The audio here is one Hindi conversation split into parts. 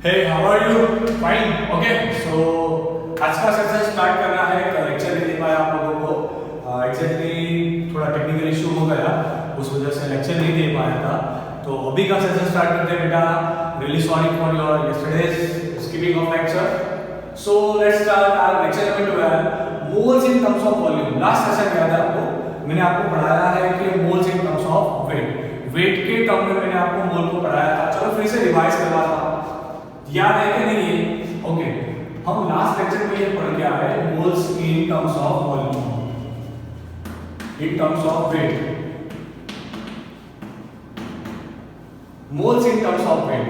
Hey, how are you? Fine. Okay. So आज का सेशन स्टार्ट करना है। कल लेक्चर नहीं दे पाया आप लोगों को। एग्जैक्टली थोड़ा टेक्निकल इशू हो गया, उस वजह से लेक्चर नहीं दे पाया था। तो अभी का सेशन स्टार्ट करते हैं बेटा। Really sorry for your yesterday's skipping of lecture. So let's start our lecture number 12, moles in terms of volume. Last session याद है आपको, मैंने आपको पढ़ाया है कि moles in terms of weight. Weight के टर्म में मैंने आपको मोल को पढ़ाया था। चलो फिर से रिवाइज करवा था, याद है कि नहीं है? ओके, हम लास्ट लेक्चर में ये पढ़ के आए moles in terms of volume, in terms of weight, moles in terms of weight.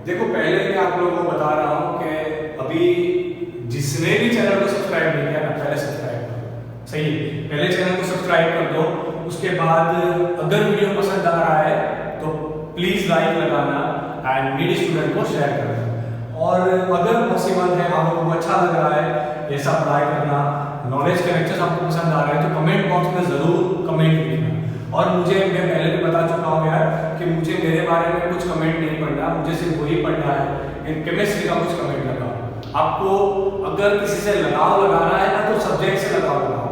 देखो पहले मैं आप लोगों को बता रहा हूं कि अभी जिसने भी चैनल को सब्सक्राइब नहीं किया ना, पहले सब्सक्राइब करो। सही है, पहले चैनल को सब्सक्राइब कर दो। उसके बाद अगर वीडियो पसंद आ रहा है तो प्लीज लाइक लगाना एंड मेरे स्टूडेंट को शेयर करना। और अगर पॉसिबल है, आप लोगों को अच्छा लग रहा है ऐसा पढ़ाई करना, नॉलेज के लेक्चर्स आपको पसंद आ रहे हैं, तो कमेंट बॉक्स में जरूर कमेंट लिखना। और मुझे, मैं पहले भी बता चुका हूँ यार कि मुझे मेरे बारे में कुछ कमेंट नहीं पढ़ना, मुझे सिर्फ वही पढ़ना है केमिस्ट्री का कुछ कमेंट लगाओ। आपको अगर किसी से लगाव लगाना है ना, तो सब्जेक्ट से लगाव लगाओ।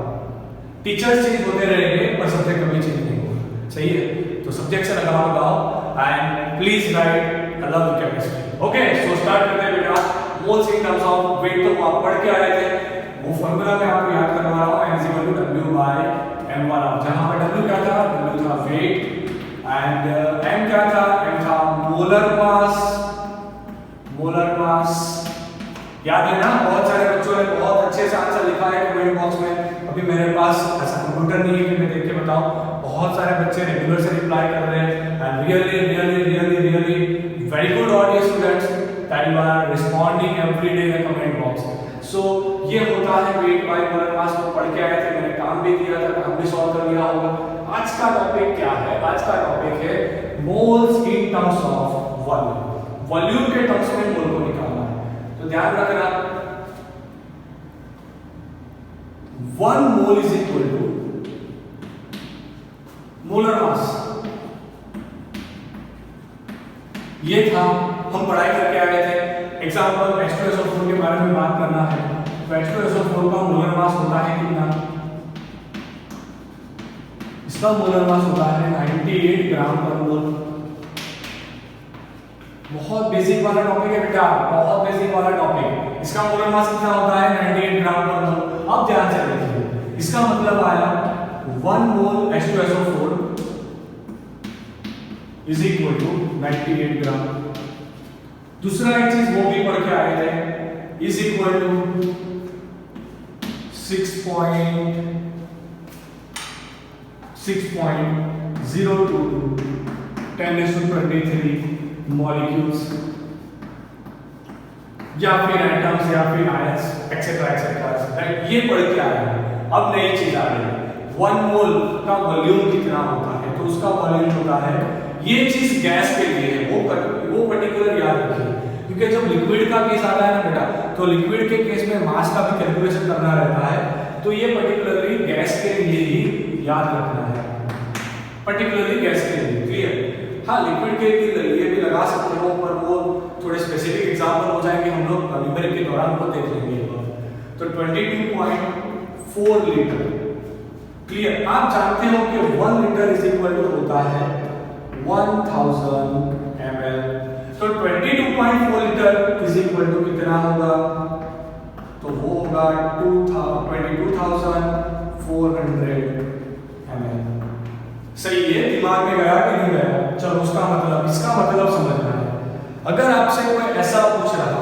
टीचर्स चेंज होते रहेंगे पर सब्जेक्ट कभी चेंज नहीं होगा। सही है, तो सब्जेक्ट से लगाव लगाओ and please write I love chemistry. Okay, so start करते हैं बेटा। Moles in terms of weight तो आप पढ़ के आए थे, वो फॉर्मूला मैं आपको याद करवा रहा हूं, n = w/m1। जहां पर w क्या था? w था वेट एंड m क्या था? m था मोलर मास। मोलर मास याद है ना? बहुत सारे बच्चों ने बहुत अच्छे से आंसर लिखा है कमेंट बॉक्स में। अभी मेरे पास ऐसा कंप्यूटर नहीं है कि मैं देख के बताऊं। बहुत सारे बच्चे रेगुलर से रिप्लाई कर रहे हैं and really very good audio students that you are responding every day in the comment box. So ये होता है वेट बाय मोलर मास। को पढ़ के आए थे, मैंने काम भी दिया था, काम भी सॉल्व कर लिया होगा। आज का टॉपिक क्या है? आज का टॉपिक है moles in terms of volume. Volume के टर्म्स में मोल को निकालना है, तो ध्यान रखना 1 mole is equal to molar mass. ये था, हम पढ़ाई करके आए थे। एग्जांपल H2SO4 के बारे में बात करना है, तो H2SO4 का मोलर मास होता है कितना? इसका मोलर मास होता है 98 ग्राम पर मोल। बहुत बेसिक वाला टॉपिक है बेटा, बहुत बेसिक वाला टॉपिक। इसका मोलर मास कितना होता है? 98 ग्राम पर मोल। अब ध्यान से देखिए, इसका मतलब आया 1 मोल H2SO4 इज इक्वल टू 98 ग्राम। दूसरा एक चीज वो भी पढ़ के आए थे, इज इक्वल टू 6.022 10⁻23 मॉलिक्यूल्स या फिर एटम्स या फिर आयंस एक्सेट्रा एक्सेट्रा। ये पढ़ के आए हैं। अब नई चीज आ रही है, 1 मोल का वॉल्यूम कितना होता है? तो उसका वॉल्यूम होता है, ये चीज गैस के लिए है, वो पर्टिकुलर याद रखिए, क्योंकि जब लिक्विड का केस आता है ना बेटा, तो लिक्विड के केस में मास का भी कैलकुलेशन करना रहता है। तो ये पर्टिकुलरली गैस के लिए ही याद रखना है, पर्टिकुलरली गैस के लिए। क्लियर? हाँ, लिक्विड के लिए भी लगा सकते हो, पर वो थोड़े स्पेसिफिक एग्जांपल हो जाएंगे, हम लोग न्यूमेरिक के दौरान वो देख लेंगे। तो 22.4 लीटर। क्लियर? आप जानते हो कि 1 लीटर इज इक्वल टू होता है 1000 ml। तो 22.4 लीटर इज इक्वल टू कितना होगा? तो वो होगा 22,400 ml। सही है? दिमाग में गया कि नहीं गया? चलो, उसका मतलब, इसका मतलब समझना है। अगर आपसे कोई ऐसा पूछ रहा है,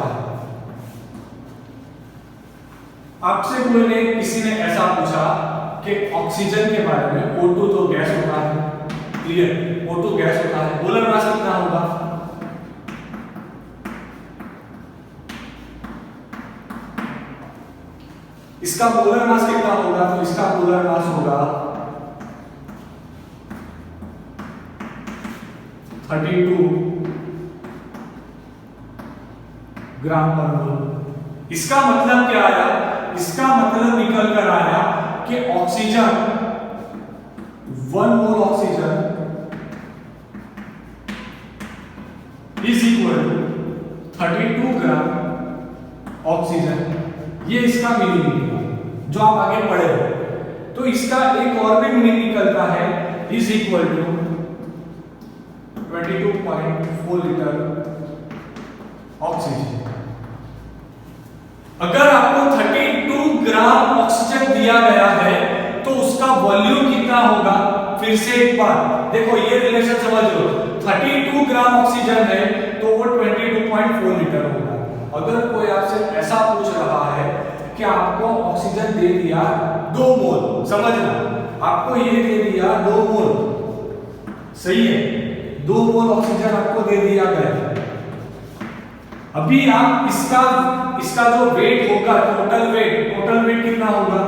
आपसे किसी ने ऐसा पूछा कि ऑक्सीजन के बारे में, O2 तो गैस होता है। क्लियर? O2 गैस होता है, मोलर मास कितना होगा? इसका मोलर मास कितना होगा? तो इसका मोलर मास होगा 32 ग्राम पर मोल। इसका मतलब क्या आया? इसका मतलब निकल कर आया कि oxygen, 1 mole oxygen is equal to 32 gram oxygen, ये इसका मीनिंग निकला जो आप आगे पढ़े हो। तो इसका एक और भी मीनिंग निकलता है, is equal to 22.4 litre oxygen. अगर आपको 32 ग्राम ऑक्सीजन दिया गया है तो उसका वॉल्यूम कितना होगा? फिर से एक बार देखो, ये रिलेशन समझ लो, 32 ग्राम ऑक्सीजन है तो वो 22.4 लीटर होगा। अगर कोई आपसे ऐसा पूछ रहा है कि आपको ऑक्सीजन दे दिया 2 मोल, समझना, आपको ये दे दिया 2 मोल, सही है, 2 मोल ऑक्सीजन आपको दे दिया गया। अभी आप इसका जो वेट होगा, टोटल वेट कितना होगा?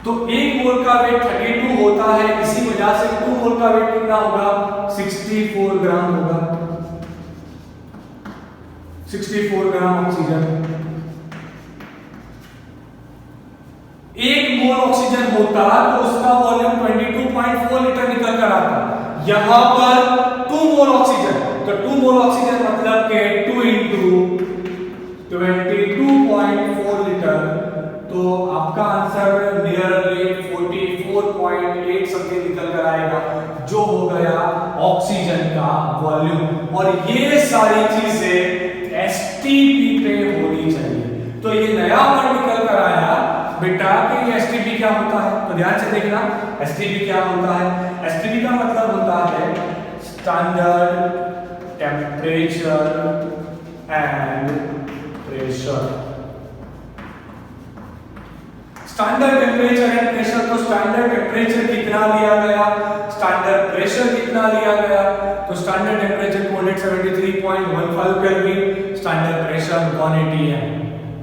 तो 1 मोल का वेट 32 होता है, इसी वजह से 2 मोल का वेट कितना होगा? 64 ग्राम होगा। 64 ग्राम ऑक्सीजन, 1 मोल ऑक्सीजन होता तो उसका वॉल्यूम 22.4 लीटर निकल कर आता। यहां पर 2 मोल ऑक्सीजन, तो 2 मोल ऑक्सीजन मतलब के 2 into 22.4 लीटर, तो आपका आंसर नियरली 44.8 समथिंग निकल कर आएगा, जो हो गया ऑक्सीजन का वॉल्यूम। और ये सारी चीजें एसटीपी पे होनी चाहिए। तो ये नया वर्ड निकल कर आया बेटा कि एसटीपी क्या होता है, तो ध्यान से देखना, एसटीपी क्या होता है? एसटीपी का मतलब होता है standard temperature and pressure. Standard temperature and pressure, तो स्टैंडर्ड टेम्परेचर कितना लिया गया, स्टैंडर्ड प्रेशर कितना लिया गया? तो standard temperature 273.15 kelvin, standard pressure 180 है।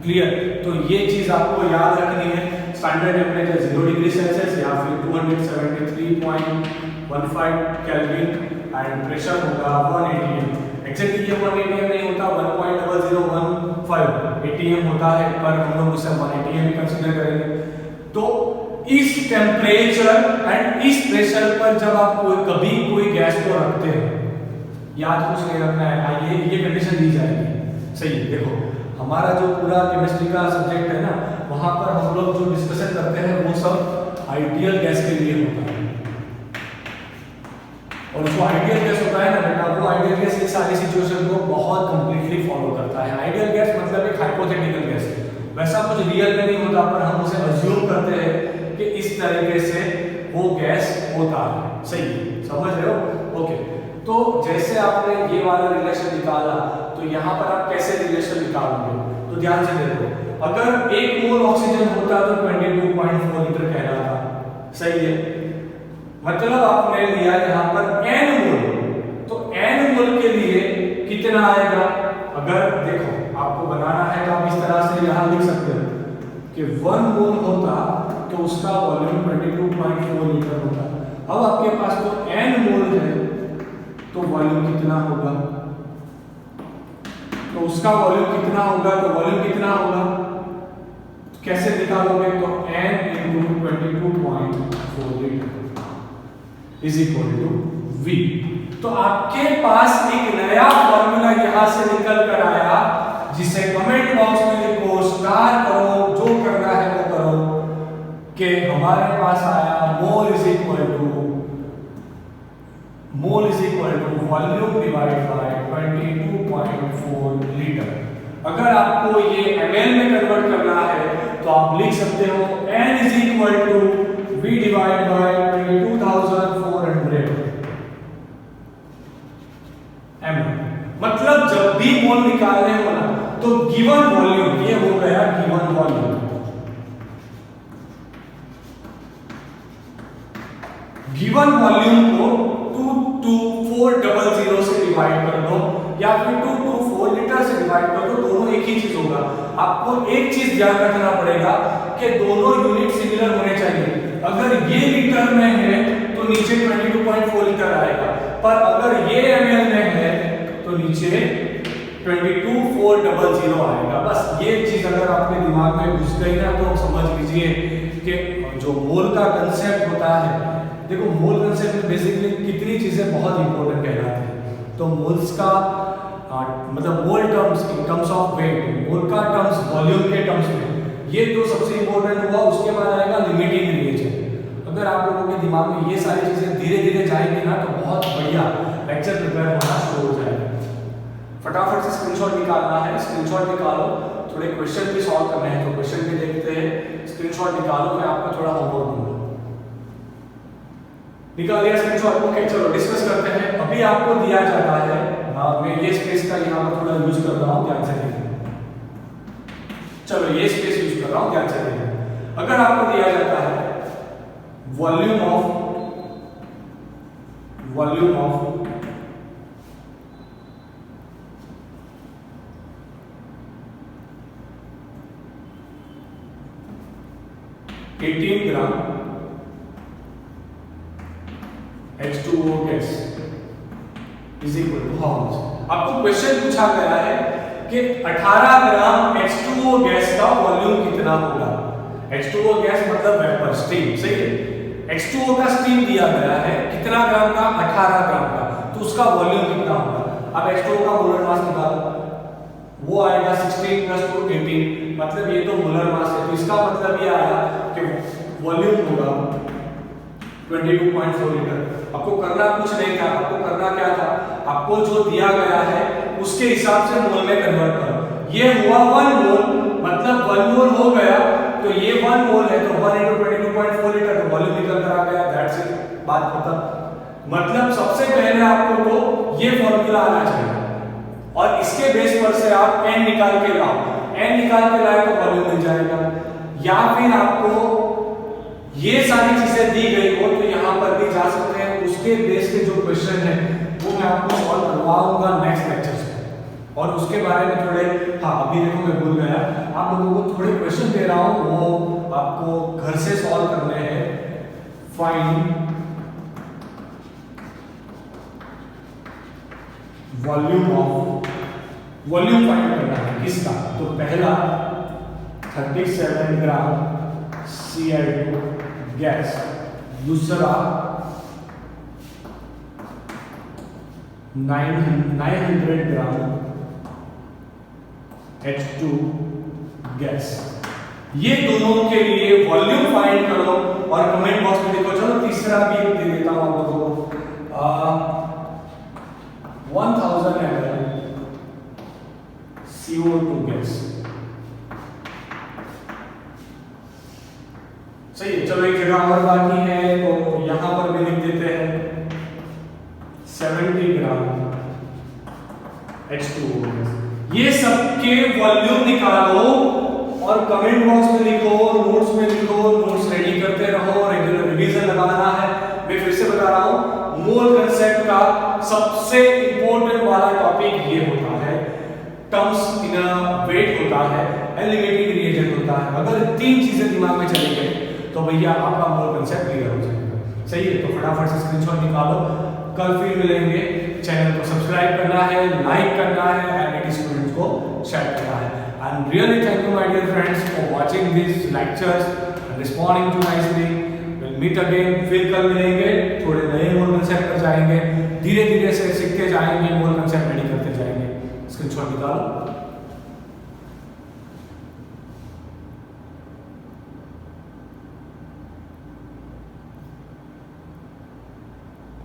क्लियर? तो ये चीज आपको याद रखनी है, स्टैंडर्ड टेम्परेचर 0 डिग्री सेल्सियस या फिर 273.15 केल्विन एंड प्रेशर होगा 180 एम। एक्चुअली ये 180 एम नहीं होता, 1.0015 एटीएम होता है, पर हम लोग उसे 180 एम कंसीडर करेंगे। तो इस टेम्परेचर एंड इस प्रेशर पर जब आप कभी कोई गैस को रखते हैं, याद कुछ नहीं रखना है, ये कंडीशन दी जाएगी। सही है, देखो हमारा जो पूरा केमिस्ट्री का सब्जेक्ट है ना, वहां पर हम लोग जो डिस्कशन करते हैं वो सब आइडियल गैस के लिए होता है। और जो आइडियल गैस होता है ना बेटा, वो आइडियल गैस इस सारी सिचुएशन को बहुत कंप्लीटली फॉलो करता है। आइडियल गैस मतलब एक हाइपोथेटिकल गैस है, वैसा कुछ रियल में नहीं होता, पर हम उसे अज्यूम करते हैं कि इस तरीके से वो गैस होता है। सही, समझ रहे हो? ओके, तो जैसे आपने ये वाला रिलेशन निकाला, तो यहाँ पर आप कैसे रिलेशन निकालोगे? तो ध्यान से देखो, अगर 1 मोल ऑक्सीजन होता तो 22.4 लीटर कहलाता। सही है, मतलब आपने लिया यहाँ पर n मोल, तो n मोल के लिए कितना आएगा? अगर देखो आपको बनाना है तो आप इस तरह से यहाँ लिख सकते हो कि 1 मोल होता तो उसका वॉल्यूम 22.4 लीटर होता। अब आपके पास तो n मोल है, तो वॉल्यूम कितना होगा? तो उसका वॉल्यूम कितना होगा? तो वॉल्यूम कितना होगा कैसे निकालोगे? तो n into 22.4 litre is equal to v। तो आपके पास एक नया फॉर्मूला यहां से निकल कर आया, जिसे कमेंट बॉक्स में लिखो, स्टार करो, जो करना है वो करो, कि हमारे पास आया mole is equal to volume divide by 22.4 litre. अगर आपको ये ml में कन्वर्ट करना है तो आप लिख सकते हो n is equal to v divide by 22,400 ml। मतलब जब भी मोल निकालने हो ना, तो गिवन वॉल्यूम, ये हो गया गिवन वॉल्यूम, गिवन वॉल्यूम को 22400 से डिवाइड कर दो या फिर 224 लीटर से डिवाइड कर दो, दोनों एक ही चीज होगा। आपको एक चीज ध्यान रखना पड़ेगा कि दोनों यूनिट सिमिलर होने चाहिए। अगर ये लीटर में है तो नीचे 22.4 लीटर आएगा, पर अगर ये ml में है तो नीचे 22,400 आएगा। बस ये चीज अगर आपके दिमाग में घुस गई ना, तो समझ लीजिए कि जो मोल का कंसेप्ट होता है देखो मोल कंसेप्ट में बेसिकली कितनी चीजें बहुत इंपॉर्टेंट कहलाती हैं। तो मोल्स का मतलब mole terms in terms of weight, mole का टर्म्स वॉल्यूम के टर्म्स में, ये तो सबसे इंपॉर्टेंट हुआ। उसके बाद आएगा लिमिटिंग रिएजेंट। अगर आप लोगों के दिमाग में ये सारी चीजें धीरे धीरे जाएंगी ना तो बहुत बढ़िया लेक्चर प्रिपेयर होना शुरू हो जाएगा। फटाफट से स्क्रीनशॉट निकालना है, स्क्रीनशॉट निकालो। थोड़े क्वेश्चन भी सॉल्व करने हैं तो क्वेश्चन भी देखते हैं। स्क्रीनशॉट निकालो, मैं आपका थोड़ा होमवर्क दूंगा। निकाल लिया स्क्रीनशॉट? ओके, चलो डिस्कस करते हैं। अभी आपको दिया जाता है, मैं ये स्पेस का यहाँ पर थोड़ा यूज कर रहा हूँ, ध्यान से देखिए। चलो ये स्पेस यूज कर रहा हूँ, ध्यान से देखिए। अगर आपको दिया जाता है volume of 18 gram H2O gas is equal to how much. आपको क्वेश्चन पूछा गया है कि 18 ग्राम H2O गैस का वॉल्यूम कितना होगा। H2O गैस मतलब वेपर, स्टीम, सही है। H2O का स्टीम दिया गया है कितना ग्राम का? 18 ग्राम का। तो उसका वॉल्यूम कितना होगा? अब H2O का मोलर मास निकालो, वो आएगा 16 + 2 18, मतलब ये तो मोलर मास है। तो इसका मतलब ये आया कि वॉल्यूम होगा 22.4 लीटर। आपको करना कुछ नहीं था, आपको करना क्या था, आपको जो दिया गया है उसके हिसाब से मोल में कन्वर्ट करो। ये हुआ 1 मोल, मतलब 1 मोल हो गया, तो ये 1 मोल है तो 1 × 22.4 लीटर, तो वॉल्यूम निकल कर आ गया। दैट्स इट, बात खत्म। मतलब सबसे पहले आपको तो ये फॉर्मूला आना चाहिए और इसके बेस पर से आप n निकाल के लाओ। n निकाल के लाए तो वॉल्यूम मिल जाएगा। या फिर आपको ये सारी चीजें दी गई हो तो यहां पर भी जा सकते हैं। उसके बेस पे जो क्वेश्चन है वो मैं आपको सॉल्व करवाऊंगा नेक्स्ट लेक्चर से। और उसके बारे में थोड़े, हाँ अभी देखो मैं भूल गया, आप लोगों को थोड़े क्वेश्चन दे रहा हूं, वो आपको घर से सॉल्व करने हैं। फाइंड वॉल्यूम फाइंड करना है किसका? तो पहला 37 ग्राम Cl2 गैस, दूसरा 900 ग्राम H2 गैस। ये दोनों के लिए वॉल्यूम फाइंड करो और कमेंट बॉक्स में लिखो। चलो तीसरा भी दे देता हूं आप लोगों को, 1000 ml CO2 गैस। सही है। चलो एक जगह और बाकी है तो यहां पर भी लिख देते हैं 70 ग्राम H2O गैस। ये सबके वॉल्यूम निकालो और कमेंट बॉक्स में लिखो, नोट्स में लिखो, नोट्स रेडी करते रहो, रेगुलर रिवीजन लगाना है। मैं फिर से बता रहा हूं, मोल कंसेप्ट का सबसे इंपॉर्टेंट वाला टॉपिक ये होता है, टर्म्स इन अ वेट होता है, एलिमेंटिंग रिएजेंट होता है। अगर तीन चीजें दिमाग में चली गई तो भैया आपका मोल कंसेप्ट क्लियर हो जाएगा। सही है। तो फटाफट से स्क्रीनशॉट निकालो। कल फिर मिलेंगे। चैनल को सब्सक्राइब करना है, लाइक करना है एंड स्टूडेंट्स को शेयर करना है। I am really thank you my dear friends for watching this lectures and responding to nicely. Will meet again. फिर कल मिलेंगे, थोड़े नए मोल कंसेप्ट पर जाएंगे, धीरे धीरे से सीखते जाएंगे, मोल कंसेप्ट रेडी करते जाएंगे। स्क्रीनशॉट निकालो।